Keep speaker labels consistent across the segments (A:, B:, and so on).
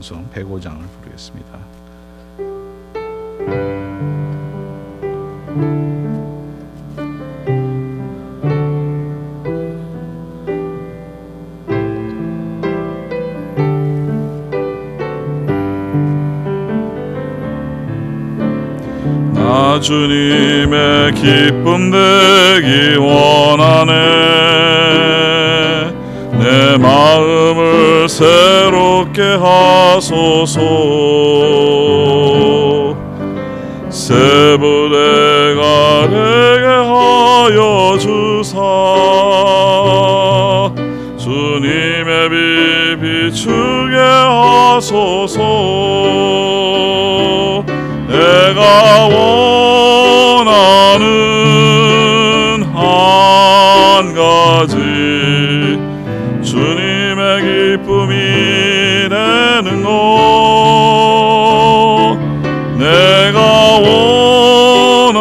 A: 105장을 부르겠습니다. 나 주님의 기쁨 되기 원하네. 내 마음을 새롭게 하소서. 새 부대가 되게 하여 주사. 주님의 빛 비추게 하소서. 내가 원하는 한 가지, 주님의 기쁨이 되는 것. 내가 원하는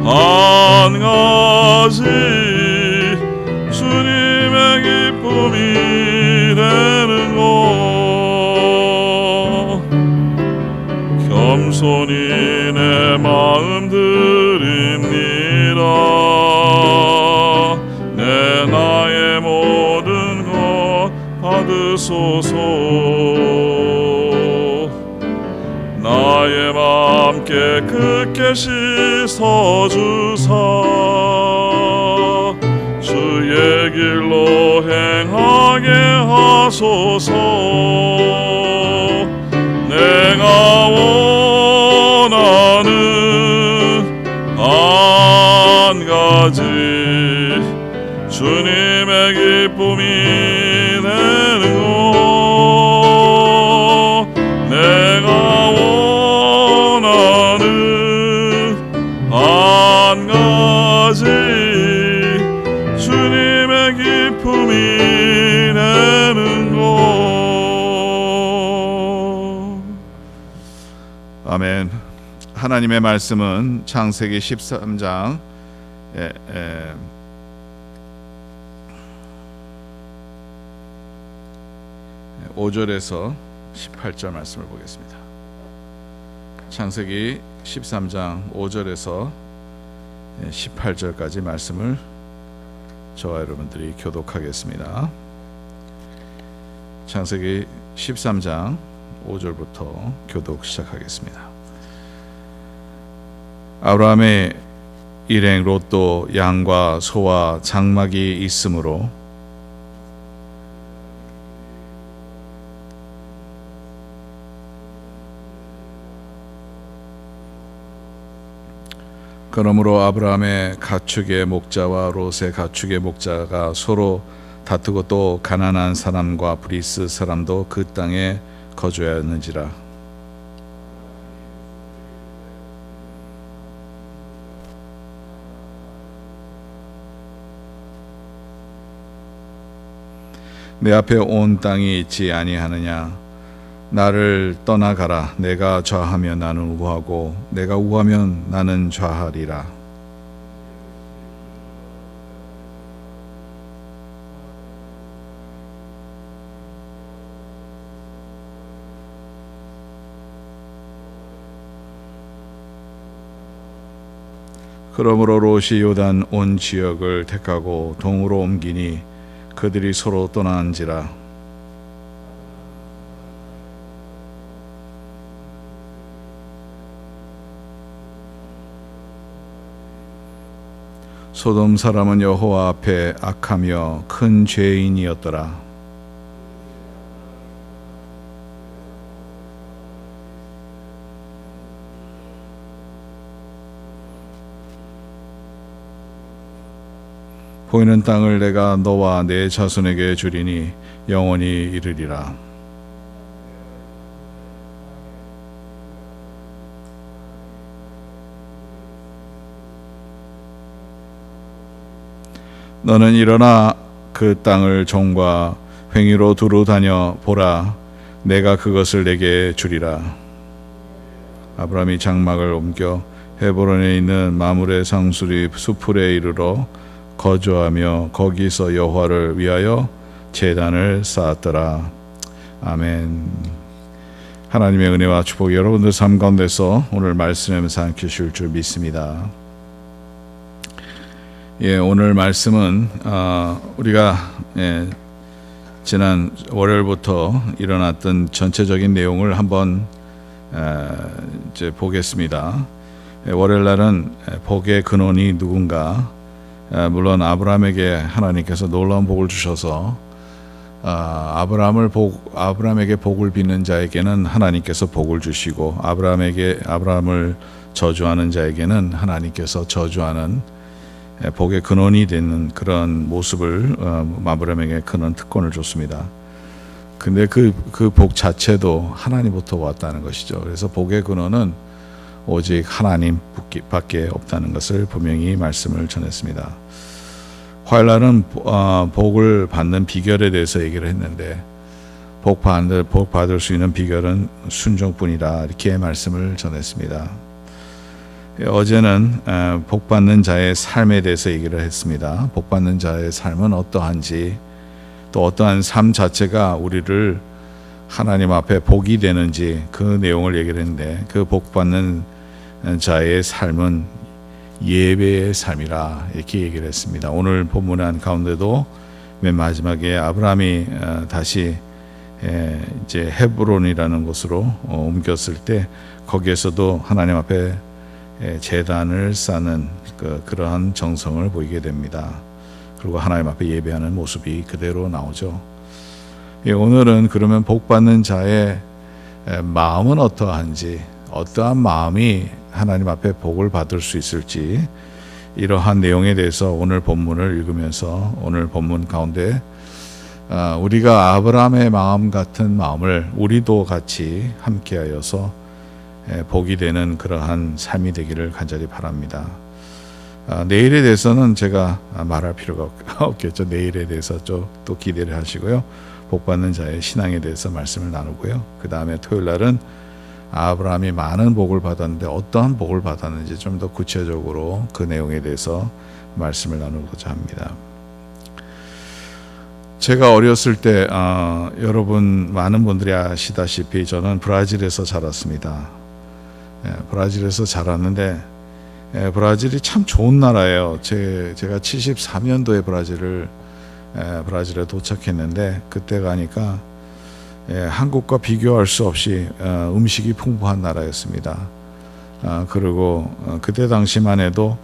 A: 한 가지, 주님의 기쁨이 되는 것. 겸손히 내 마음 드립니다. 내 나의 모든 것 받으소서. 나의 맘 깨끗게 씻어주사. 주의 길로 행하게 하소서. 내가 원하는 한 가지, 주님의 기쁨이 되는 것. 내가 원하는 한 가지, 주님의 기쁨이 되는 것. 아멘. 하나님의 말씀은 창세기 13장 5절에서 18절 말씀을 보겠습니다. 창세기 13장 5절에서 18절까지 말씀을 저와 여러분들이 교독하겠습니다. 창세기 13장 5절부터 교독 시작하겠습니다. 아브라함의 일행 롯도 양과 소와 장막이 있으므로 그러므로 아브라함의 가축의 목자와 롯의 가축의 목자가 서로 다투고 또 가나안 사람과 브리스 사람도 그 땅에 거주하였는지라. 내 앞에 온 땅이 있지 아니하느냐. 나를 떠나가라. 내가 좌하면 나는 우하고 내가 우하면 나는 좌하리라. 그러므로 롯이 요단 온 지역을 택하고 동으로 옮기니 그들이 서로 떠나는지라. 소돔 사람은 여호와 앞에 악하며 큰 죄인이었더라. 보이는 땅을 내가 너와 내 자손에게 주리니 영원히 이르리라. 너는 일어나 그 땅을 종과 횡의로 두루 다녀 보라. 내가 그것을 내게 주리라. 아브라함이 장막을 옮겨 헤브론에 있는 마므레 상수리 수풀에 이르러 거주하며 거기서 여호와를 위하여 제단을 쌓았더라. 아멘. 하나님의 은혜와 축복이 여러분들 삶 가운데서 오늘 말씀의 묵상 주실 줄 믿습니다. 오늘 말씀은 우리가 지난 월요일부터 일어났던 전체적인 내용을 한번 이제 보겠습니다. 월요일 날은 복의 근원이 누군가, 물론 아브라함에게 하나님께서 놀라운 복을 주셔서 아브라함에게 복을 빚는 자에게는 하나님께서 복을 주시고 아브라함을 저주하는 자에게는 하나님께서 저주하는 복의 근원이 되는 그런 모습을 아브라함에게 큰 특권을 줬습니다. 근데 그 복 자체도 하나님부터 왔다는 것이죠. 그래서 복의 근원은 오직 하나님밖에 없다는 것을 분명히 말씀을 전했습니다. 화요일 날은 복을 받는 비결에 대해서 얘기를 했는데 복 받을 수 있는 비결은 순종뿐이다, 이렇게 말씀을 전했습니다. 어제는 복 받는 자의 삶에 대해서 얘기를 했습니다. 복 받는 자의 삶은 어떠한지, 또 어떠한 삶 자체가 우리를 하나님 앞에 복이 되는지 그 내용을 얘기를 했는데, 그 복 받는 자의 삶은 예배의 삶이라, 이렇게 얘기를 했습니다. 오늘 본문 가운데도 맨 마지막에 아브라함이 다시 이제 헤브론이라는 곳으로 옮겼을 때 거기에서도 하나님 앞에 제단을 쌓는 그러한 정성을 보이게 됩니다. 그리고 하나님 앞에 예배하는 모습이 그대로 나오죠. 오늘은 그러면 복 받는 자의 마음은 어떠한지, 어떠한 마음이 하나님 앞에 복을 받을 수 있을지, 이러한 내용에 대해서 오늘 본문을 읽으면서 오늘 본문 가운데 우리가 아브라함의 마음 같은 마음을 우리도 같이 함께하여서 복이 되는 그러한 삶이 되기를 간절히 바랍니다. 내일에 대해서는 제가 말할 필요가 없겠죠. 내일에 대해서 또 기대를 하시고요. 복 받는 자의 신앙에 대해서 말씀을 나누고요. 그 다음에 토요일 날은 아브라함이 많은 복을 받았는데 어떠한 복을 받았는지 좀 더 구체적으로 그 내용에 대해서 말씀을 나누고자 합니다. 제가 어렸을 때 많은 분들이 아시다시피 저는 브라질에서 자랐습니다. 브라질에서 자랐는데 브라질이 참 좋은 나라예요. 제가 73년도에 브라질에 도착했는데 그때 가니까 한국과 비교할 수 없이 음식이 풍부한 나라였습니다. 그리고 그때 당시만 해도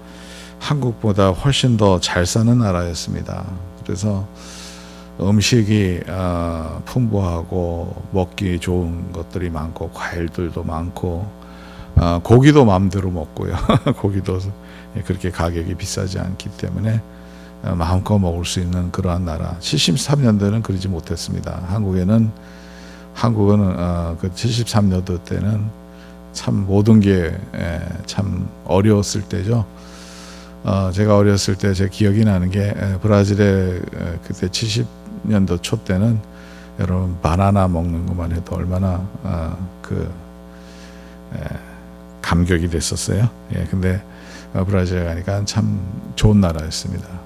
A: 한국보다 훨씬 더 잘 사는 나라였습니다. 그래서 음식이 풍부하고 먹기 좋은 것들이 많고 과일들도 많고 고기도 마음대로 먹고요. 고기도 그렇게 가격이 비싸지 않기 때문에 마음껏 먹을 수 있는 그러한 나라. 73년도에는 그러지 못했습니다. 한국은 그 73년도 때는 참 모든 게 참 어려웠을 때죠. 제가 어렸을 때 제 기억이 나는 게 브라질에 그때 70년도 초 때는 여러분 바나나 먹는 것만 해도 얼마나 감격이 됐었어요. 근데 브라질에 가니까 참 좋은 나라였습니다.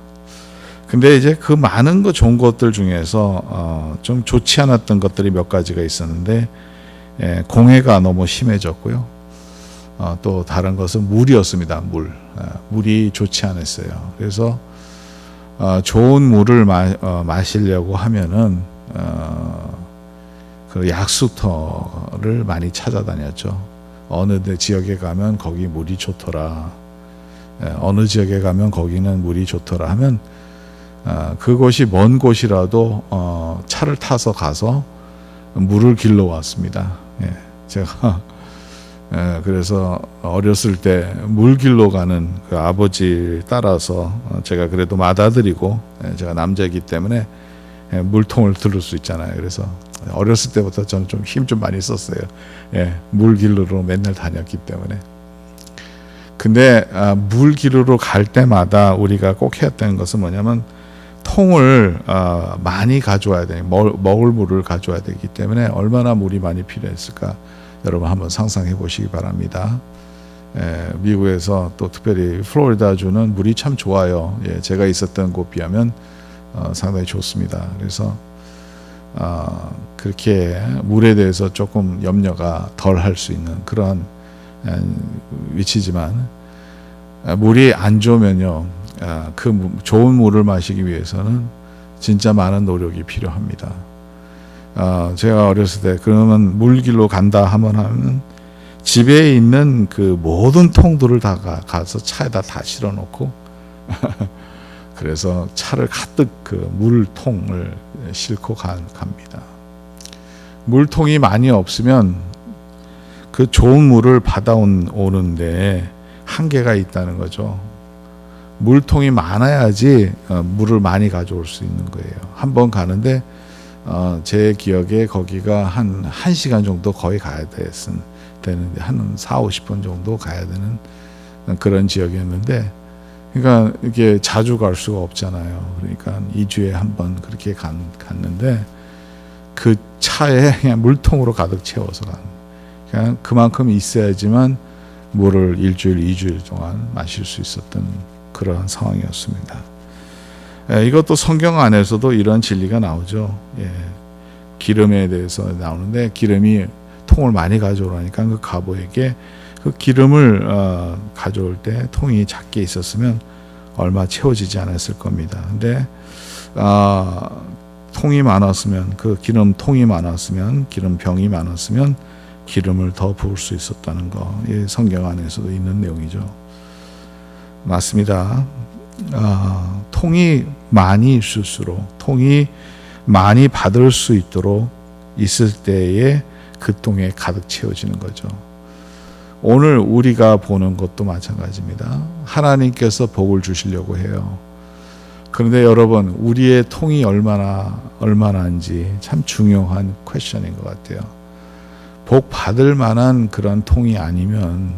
A: 근데 이제 그 많은 좋은 것들 중에서 좀 좋지 않았던 것들이 몇 가지가 있었는데, 공해가 너무 심해졌고요. 또 다른 것은 물이었습니다. 물이 좋지 않았어요. 그래서 좋은 물을 마시려고 하면은 그 약수터를 많이 찾아다녔죠. 어느 지역에 가면 거기 물이 좋더라, 어느 지역에 가면 거기는 물이 좋더라 하면 그곳이 먼 곳이라도 차를 타서 가서 물을 길러 왔습니다. 제가 그래서 어렸을 때 물 길러 가는 그 아버지 따라서 제가 그래도 맏아들이고 제가 남자이기 때문에 물통을 들을 수 있잖아요. 그래서 어렸을 때부터 저는 좀 힘 좀 많이 썼어요. 물 길러러 맨날 다녔기 때문에. 근데 물 길러러 갈 때마다 우리가 꼭 해야 되는 것은 뭐냐면 통을 많이 가져와야 돼요. 먹을 물을 가져와야 되기 때문에 얼마나 물이 많이 필요했을까 여러분 한번 상상해 보시기 바랍니다. 미국에서 또 특별히 플로리다주는 물이 참 좋아요. 제가 있었던 곳 비하면 상당히 좋습니다. 그래서 그렇게 물에 대해서 조금 염려가 덜 할 수 있는 그런 위치지만, 물이 안 좋으면요, 그 좋은 물을 마시기 위해서는 진짜 많은 노력이 필요합니다. 제가 어렸을 때 그러면 물길로 간다 하면 집에 있는 그 모든 통들을 다 가서 차에다 다 실어 놓고 그래서 차를 가득 그 물통을 싣고 갑니다. 물통이 많이 없으면 그 좋은 물을 받아오는데 한계가 있다는 거죠. 물통이 많아야지 물을 많이 가져올 수 있는 거예요. 한번 가는데 제 기억에 거기가 한 1시간 정도 거의 가야 되는데 한 4-50분 정도 가야 되는 그런 지역이었는데, 그러니까 이게 자주 갈 수가 없잖아요. 그러니까 2주에 한 번 그렇게 갔는데 그 차에 그냥 물통으로 가득 채워서 그냥 그만큼 있어야지만 물을 1주일, 2주일 동안 마실 수 있었던 그런 상황이었습니다. 이것도 성경 안에서도 이런 진리가 나오죠. 기름에 대해서 나오는데, 기름이 통을 많이 가져오라니까 그 가보에게 그 기름을 가져올 때 통이 작게 있었으면 얼마 채워지지 않았을 겁니다. 근데 통이 많았으면, 그 기름통이 많았으면, 기름병이 많았으면 기름을 더 부을 수 있었다는 거, 이 성경 안에서도 있는 내용이죠. 맞습니다. 통이 많이 있을수록, 통이 많이 받을 수 있도록 있을 때에 그 통에 가득 채워지는 거죠. 오늘 우리가 보는 것도 마찬가지입니다. 하나님께서 복을 주시려고 해요. 그런데 여러분, 우리의 통이 얼마나인지 참 중요한 퀘션인 것 같아요. 복 받을 만한 그런 통이 아니면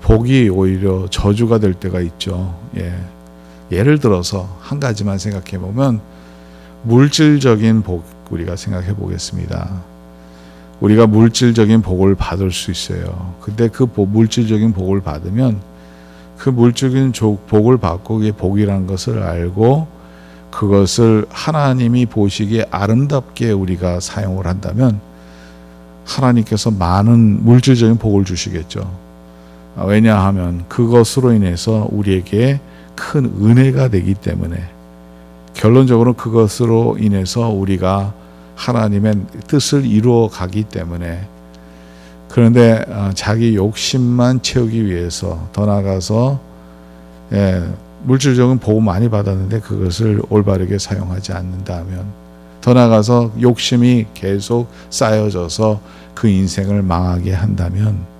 A: 복이 오히려 저주가 될 때가 있죠. 예를 들어서 한 가지만 생각해 보면, 물질적인 복 우리가 생각해 보겠습니다. 우리가 물질적인 복을 받을 수 있어요. 근데 그 물질적인 복을 받으면 그 물질적인 복을 받고 그게 복이라는 것을 알고 그것을 하나님이 보시기에 아름답게 우리가 사용을 한다면 하나님께서 많은 물질적인 복을 주시겠죠. 왜냐하면 그것으로 인해서 우리에게 큰 은혜가 되기 때문에, 결론적으로 그것으로 인해서 우리가 하나님의 뜻을 이루어 가기 때문에. 그런데 자기 욕심만 채우기 위해서, 더 나아가서 물질적인 복을 많이 받았는데 그것을 올바르게 사용하지 않는다면, 더 나아가서 욕심이 계속 쌓여져서 그 인생을 망하게 한다면,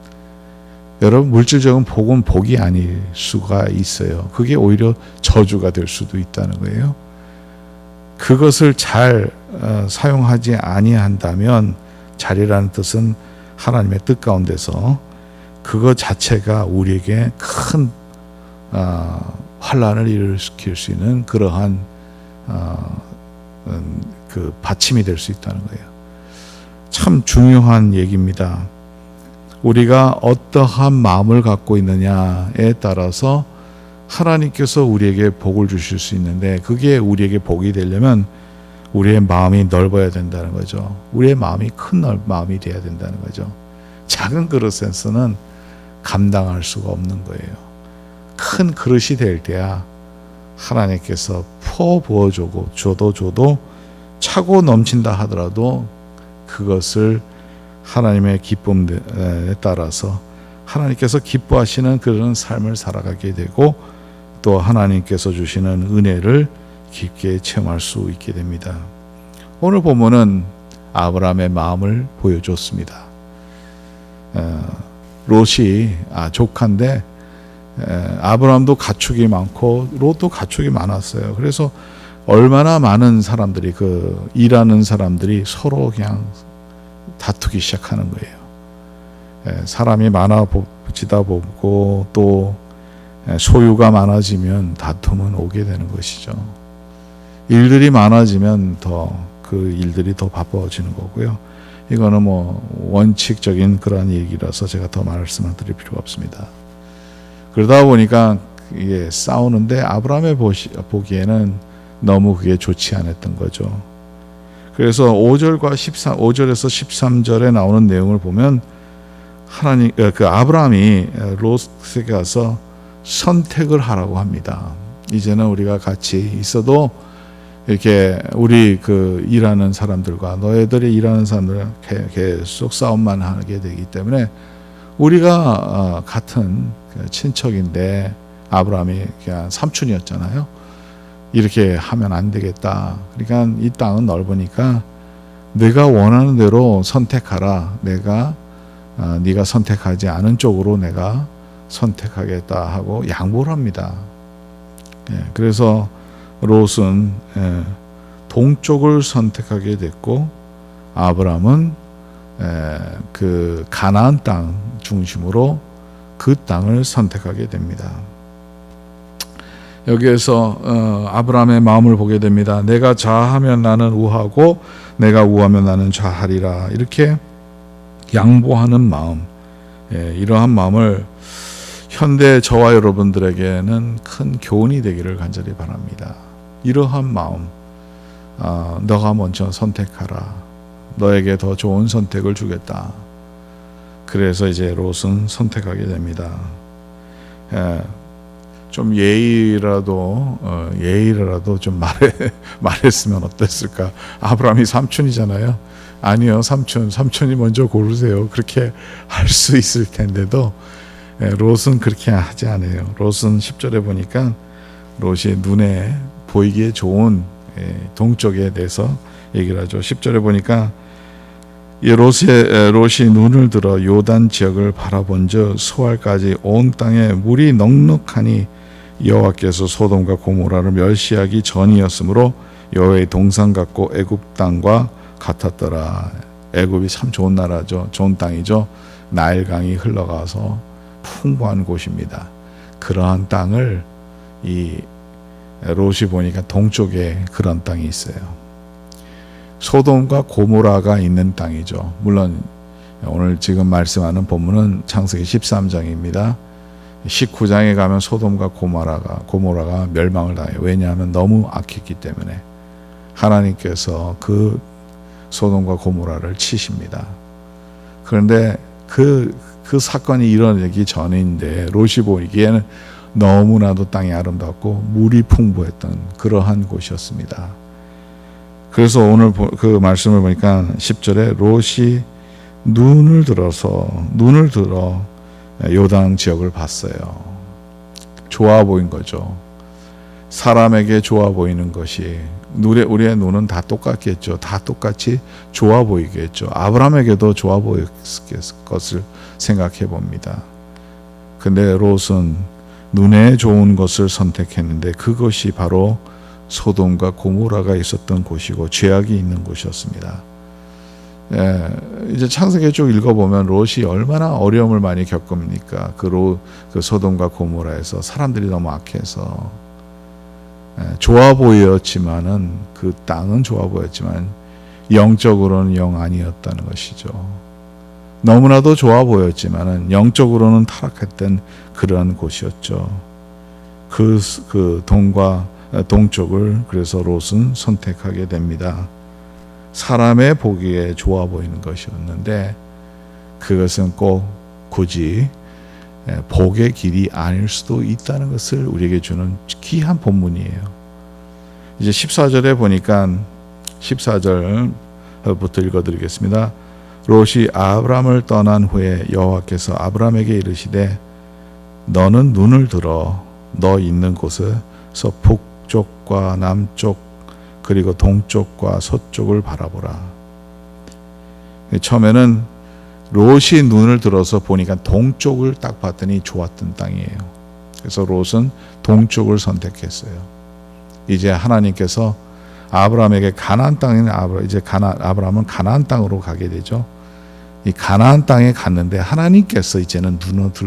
A: 여러분, 물질적인 복은 복이 아닐 수가 있어요. 그게 오히려 저주가 될 수도 있다는 거예요. 그것을 잘 사용하지 아니한다면, 잘이라는 뜻은 하나님의 뜻 가운데서 그것 자체가 우리에게 큰 환란을 일으킬 수 있는 그러한 그 받침이 될 수 있다는 거예요. 참 중요한 얘기입니다. 우리가 어떠한 마음을 갖고 있느냐에 따라서 하나님께서 우리에게 복을 주실 수 있는데, 그게 우리에게 복이 되려면 우리의 마음이 넓어야 된다는 거죠. 우리의 마음이 큰 마음이 돼야 된다는 거죠. 작은 그릇에서는 감당할 수가 없는 거예요. 큰 그릇이 될 때야 하나님께서 줘도 차고 넘친다 하더라도 그것을 하나님의 기쁨에 따라서 하나님께서 기뻐하시는 그런 삶을 살아가게 되고, 또 하나님께서 주시는 은혜를 깊게 체험할 수 있게 됩니다. 오늘 본문은 아브라함의 마음을 보여줬습니다. 롯이 조카인데 아브라함도 가축이 많고 롯도 가축이 많았어요. 그래서 얼마나 많은 사람들이, 그 일하는 사람들이 서로 그냥 다투기 시작하는 거예요. 사람이 많아지다 보고 또 소유가 많아지면 다툼은 오게 되는 것이죠. 일들이 많아지면 더 그 일들이 더 바빠지는 거고요. 이거는 원칙적인 그런 얘기라서 제가 더 말씀을 드릴 필요가 없습니다. 그러다 보니까 이게 싸우는데 아브라함의 보기에는 너무 그게 좋지 않았던 거죠. 그래서 5절과 5절에서 13절에 나오는 내용을 보면 하나님 그 아브라함이 롯에게 가서 선택을 하라고 합니다. 이제는 우리가 같이 있어도 이렇게 우리 그 일하는 사람들과 너희들이 일하는 사람들과 계속 싸움만 하게 되기 때문에 우리가 같은 친척인데 아브라함이 그냥 삼촌이었잖아요. 이렇게 하면 안 되겠다. 그러니까 이 땅은 넓으니까 내가 원하는 대로 선택하라. 네가 선택하지 않은 쪽으로 내가 선택하겠다 하고 양보를 합니다. 그래서 롯은 동쪽을 선택하게 됐고 아브라함은 그 가나안 땅 중심으로 그 땅을 선택하게 됩니다. 여기에서 아브라함의 마음을 보게 됩니다. 내가 좌하면 나는 우하고 내가 우하면 나는 좌하리라. 이렇게 양보하는 마음, 이러한 마음을 현대 저와 여러분들에게는 큰 교훈이 되기를 간절히 바랍니다. 이러한 마음, 너가 먼저 선택하라. 너에게 더 좋은 선택을 주겠다. 그래서 이제 롯은 선택하게 됩니다. 좀 예의라도 좀 말했으면 어땠을까? 아브라함이 삼촌이잖아요. 아니요, 삼촌이 먼저 고르세요. 그렇게 할 수 있을 텐데도 롯은 그렇게 하지 않아요. 롯은 10절에 보니까 롯이 눈에 보이기에 좋은 동쪽에 대해서 얘기를 하죠. 10절에 보니까 롯이 눈을 들어 요단 지역을 바라본즉 수알까지 온 땅에 물이 넉넉하니 여호와께서 소돔과 고모라를 멸시하기 전이었으므로 여호와의 동산 같고 애굽 땅과 같았더라. 애굽이 참 좋은 나라죠. 좋은 땅이죠. 나일강이 흘러가서 풍부한 곳입니다. 그러한 땅을 이 롯이 보니까 동쪽에 그런 땅이 있어요. 소돔과 고모라가 있는 땅이죠. 물론 오늘 지금 말씀하는 본문은 창세기 13장입니다. 19장에 가면 소돔과 고모라가 멸망을 당해요. 왜냐하면 너무 악했기 때문에 하나님께서 그 소돔과 고모라를 치십니다. 그런데 그 사건이 일어나기 전인데 롯이 보기에는 너무나도 땅이 아름답고 물이 풍부했던 그러한 곳이었습니다. 그래서 오늘 그 말씀을 보니까 10절에 롯이 눈을 들어 요단 지역을 봤어요. 좋아 보인 거죠. 사람에게 좋아 보이는 것이 우리의 눈은 다 똑같겠죠. 다 똑같이 좋아 보이겠죠. 아브라함에게도 좋아 보일 것을 생각해 봅니다. 근데 롯은 눈에 좋은 것을 선택했는데 그것이 바로 소돔과 고모라가 있었던 곳이고 죄악이 있는 곳이었습니다. 이제 창세기 쭉 읽어보면 롯이 얼마나 어려움을 많이 겪습니까? 그 소돔과 고모라에서 사람들이 너무 악해서 좋아 보였지만은 그 땅은 좋아 보였지만 영적으로는 영 아니었다는 것이죠. 너무나도 좋아 보였지만은 영적으로는 타락했던 그러한 곳이었죠. 그 동쪽을 그래서 롯은 선택하게 됩니다. 사람의 보기에 좋아 보이는 것이었는데 그것은 꼭 굳이 복의 길이 아닐 수도 있다는 것을 우리에게 주는 귀한 본문이에요. 이제 14절에 보니까 14절부터 읽어드리겠습니다. 롯이 아브람을 떠난 후에 여호와께서 아브람에게 이르시되 너는 눈을 들어 너 있는 곳에서 북쪽과 남쪽 그리고 동쪽과 서쪽을 바라보라. 처음에는 롯이 눈을 들어서 보니까 동쪽을 딱 봤더니 좋았던 땅이에요. 그래서 롯은 동쪽을 선택했어요. 이제 하나님께서 아브라함에게 가나안 땅인 아브라함은 가나안 땅으로 가게 되죠. 이 가나안 땅에 갔는데 하나님께서 이제는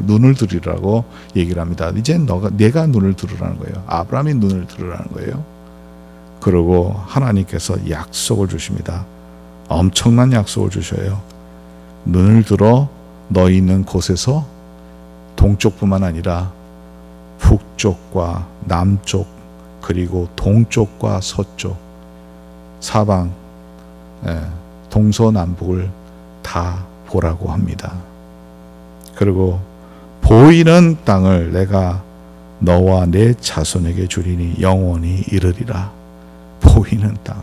A: 눈을 들으라고 얘기를 합니다. 이제 내가 눈을 들으라는 거예요. 아브라함이 눈을 들으라는 거예요. 그리고 하나님께서 약속을 주십니다. 엄청난 약속을 주셔요. 눈을 들어 너 있는 곳에서 동쪽뿐만 아니라 북쪽과 남쪽 그리고 동쪽과 서쪽 사방 동서남북을 다 보라고 합니다. 그리고 보이는 땅을 내가 너와 내 자손에게 주리니 영원히 이르리라. 보이는 땅.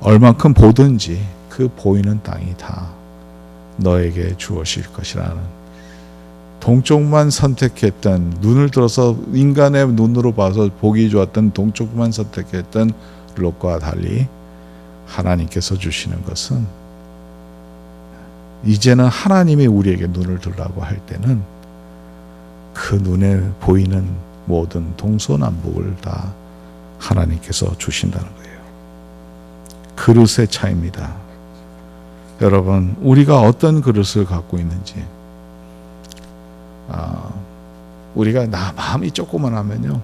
A: 얼만큼 보든지 그 보이는 땅이 다 너에게 주어질 것이라는, 동쪽만 선택했던, 눈을 들어서 인간의 눈으로 봐서 보기 좋았던 동쪽만 선택했던 롯과 달리 하나님께서 주시는 것은, 이제는 하나님이 우리에게 눈을 들라고 할 때는 그 눈에 보이는 모든 동서남북을 다 하나님께서 주신다는 거예요. 그릇의 차이입니다. 여러분, 우리가 어떤 그릇을 갖고 있는지, 우리가 마음이 조그만하면요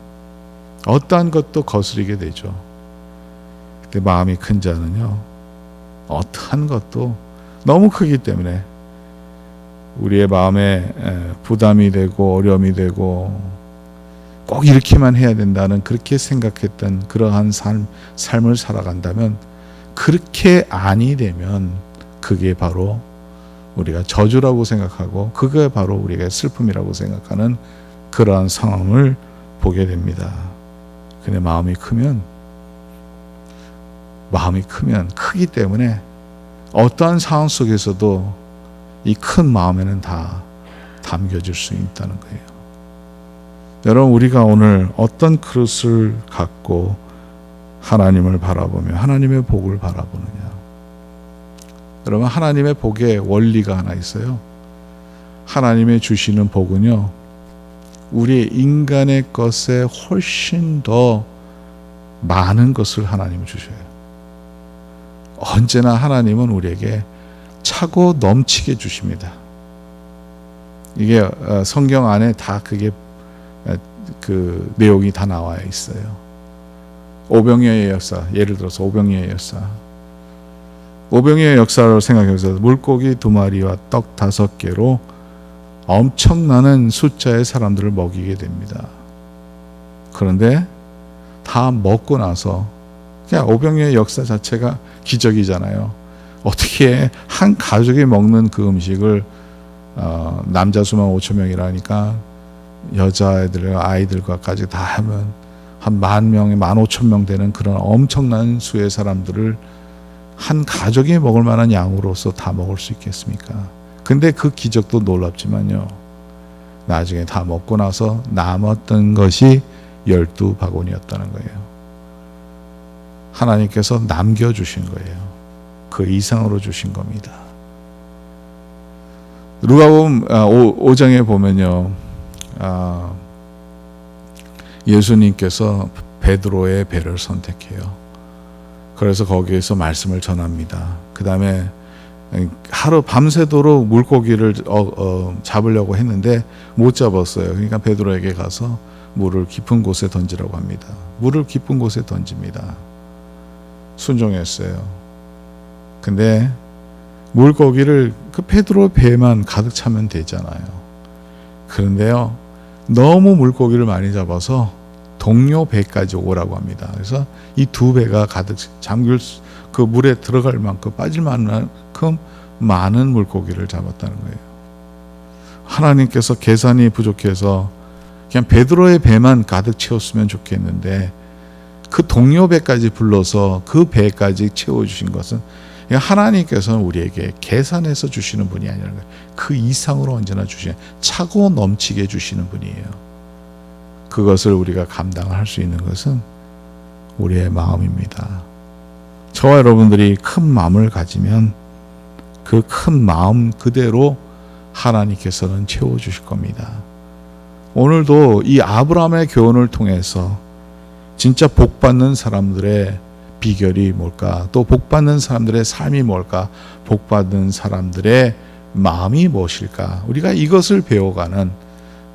A: 어떠한 것도 거스르게 되죠. 근데 마음이 큰 자는요 어떠한 것도 너무 크기 때문에 우리의 마음에 부담이 되고 어려움이 되고 꼭 이렇게만 해야 된다는, 그렇게 생각했던 그러한 삶을 살아간다면, 그렇게 아니 되면 그게 바로 우리가 저주라고 생각하고, 그게 바로 우리가 슬픔이라고 생각하는 그러한 상황을 보게 됩니다. 근데 마음이 크면 크기 때문에 어떠한 상황 속에서도 이 큰 마음에는 다 담겨질 수 있다는 거예요. 여러분, 우리가 오늘 어떤 그릇을 갖고 하나님을 바라보며 하나님의 복을 바라보느냐. 여러분, 하나님의 복의 원리가 하나 있어요. 하나님의 주시는 복은요 우리 인간의 것에 훨씬 더 많은 것을 하나님은 주셔요. 언제나 하나님은 우리에게 차고 넘치게 주십니다. 이게 성경 안에 다 그게 그 내용이 다 나와 있어요. 오병이어의 역사, 예를 들어서 오병이어의 역사. 오병이어의 역사를 생각해서 물고기 2마리와 떡 5개로 엄청나는 숫자의 사람들을 먹이게 됩니다. 그런데 다 먹고 나서, 그냥 오병이어의 역사 자체가 기적이잖아요. 어떻게 한 가족이 먹는 그 음식을 남자 수만 5,000명이라니까 여자애들과 아이들과까지 다 하면 한 10,000명에 15,000명 되는 그런 엄청난 수의 사람들을 한 가족이 먹을 만한 양으로서 다 먹을 수 있겠습니까? 근데 그 기적도 놀랍지만요, 나중에 다 먹고 나서 남았던 것이 12바구니였다는 거예요. 하나님께서 남겨주신 거예요. 그 이상으로 주신 겁니다. 누가복음 5장에 보면요, 예수님께서 베드로의 배를 선택해요. 그래서 거기에서 말씀을 전합니다. 그 다음에 하루 밤새도록 물고기를 잡으려고 했는데 못 잡았어요. 그러니까 베드로에게 가서 물을 깊은 곳에 던지라고 합니다. 물을 깊은 곳에 던집니다. 순종했어요. 근데 물고기를 그 베드로 배만 가득 차면 되잖아요. 그런데요, 너무 물고기를 많이 잡아서 동료 배까지 오라고 합니다. 그래서 이 2배가 가득 잠길 그 물에 들어갈 만큼, 빠질 만큼 많은 물고기를 잡았다는 거예요. 하나님께서 계산이 부족해서 그냥 베드로의 배만 가득 채웠으면 좋겠는데 그 동료 배까지 불러서 그 배까지 채워주신 것은, 하나님께서는 우리에게 계산해서 주시는 분이 아니라는 거예요. 그 이상으로 언제나 주시는, 차고 넘치게 주시는 분이에요. 그것을 우리가 감당할 수 있는 것은 우리의 마음입니다. 저와 여러분들이 큰 마음을 가지면 그 큰 마음 그대로 하나님께서는 채워주실 겁니다. 오늘도 이 아브라함의 교훈을 통해서 진짜 복받는 사람들의 비결이 뭘까? 또 복받는 사람들의 삶이 뭘까? 복받는 사람들의 마음이 무엇일까? 우리가 이것을 배워가는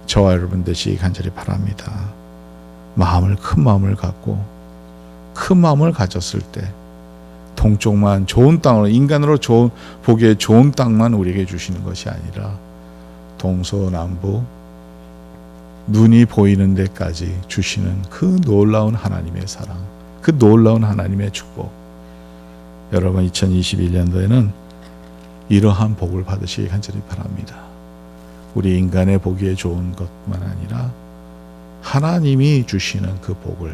A: 저와 여러분 되시기 간절히 바랍니다. 큰 마음을 갖고, 큰 마음을 가졌을 때 동쪽만 좋은 땅으로, 인간으로 보기에 좋은 땅만 우리에게 주시는 것이 아니라 동서남북 눈이 보이는 데까지 주시는 그 놀라운 하나님의 사랑, 그 놀라운 하나님의 축복, 여러분 2021년도에는 이러한 복을 받으시기 간절히 바랍니다. 우리 인간의 보기에 좋은 것만 아니라 하나님이 주시는 그 복을,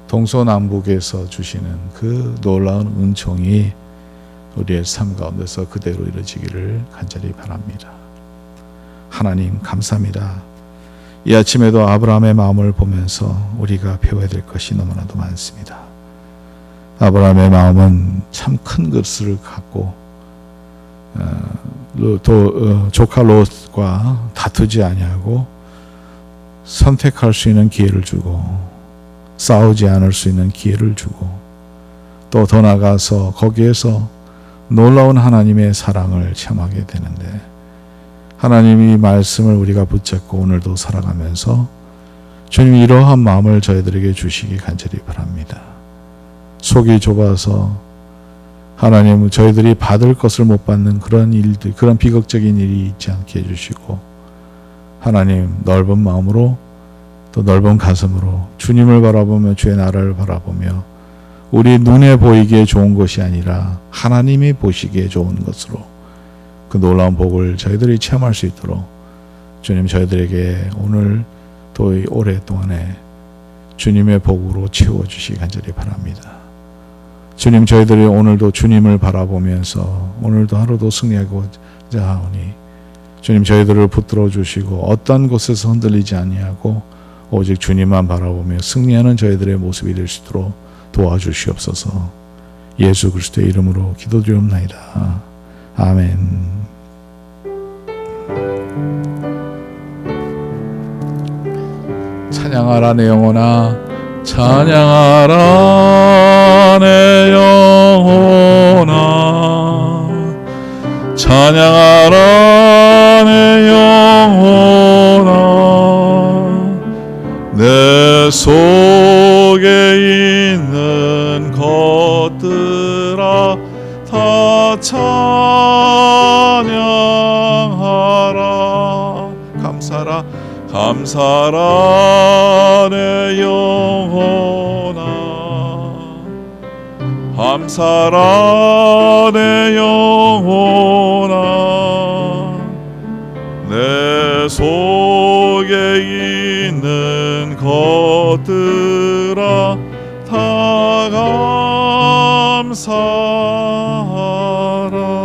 A: 동서남북에서 주시는 그 놀라운 은총이 우리의 삶 가운데서 그대로 이루어지기를 간절히 바랍니다. 하나님 감사합니다. 이 아침에도 아브라함의 마음을 보면서 우리가 배워야 될 것이 너무나도 많습니다. 아브라함의 마음은 참 큰 것을 갖고 조카 롯과 다투지 아니하고 선택할 수 있는 기회를 주고 싸우지 않을 수 있는 기회를 주고 또 더 나아가서 거기에서 놀라운 하나님의 사랑을 체험하게 되는데, 하나님이 말씀을 우리가 붙잡고 오늘도 살아가면서 주님 이러한 마음을 저희들에게 주시기 간절히 바랍니다. 속이 좁아서 하나님 저희들이 받을 것을 못 받는 그런 일들, 그런 비극적인 일이 있지 않게 해주시고, 하나님 넓은 마음으로 또 넓은 가슴으로 주님을 바라보며 주의 나라를 바라보며 우리 눈에 보이기에 좋은 것이 아니라 하나님이 보시기에 좋은 것으로 그 놀라운 복을 저희들이 체험할 수 있도록 주님 저희들에게 오늘 또 오랫동안에 주님의 복으로 채워주시기 간절히 바랍니다. 주님 저희들이 오늘도 주님을 바라보면서 오늘도 하루도 승리하고자 하오니 주님 저희들을 붙들어 주시고 어떤 곳에서 흔들리지 아니하고 오직 주님만 바라보며 승리하는 저희들의 모습이 될 수 있도록 도와주시옵소서. 예수 그리스도의 이름으로 기도드리옵나이다. 아멘. 찬양하라 내 영혼아, 찬양하라 내 영혼아, 찬양하라 내 영혼아, 내 속에 있는 것들아 다 찬양하라. 감사라 감사라 내 영혼아, 감사라 내 영혼아, 내 속에 있는 것들아 다 감사하라.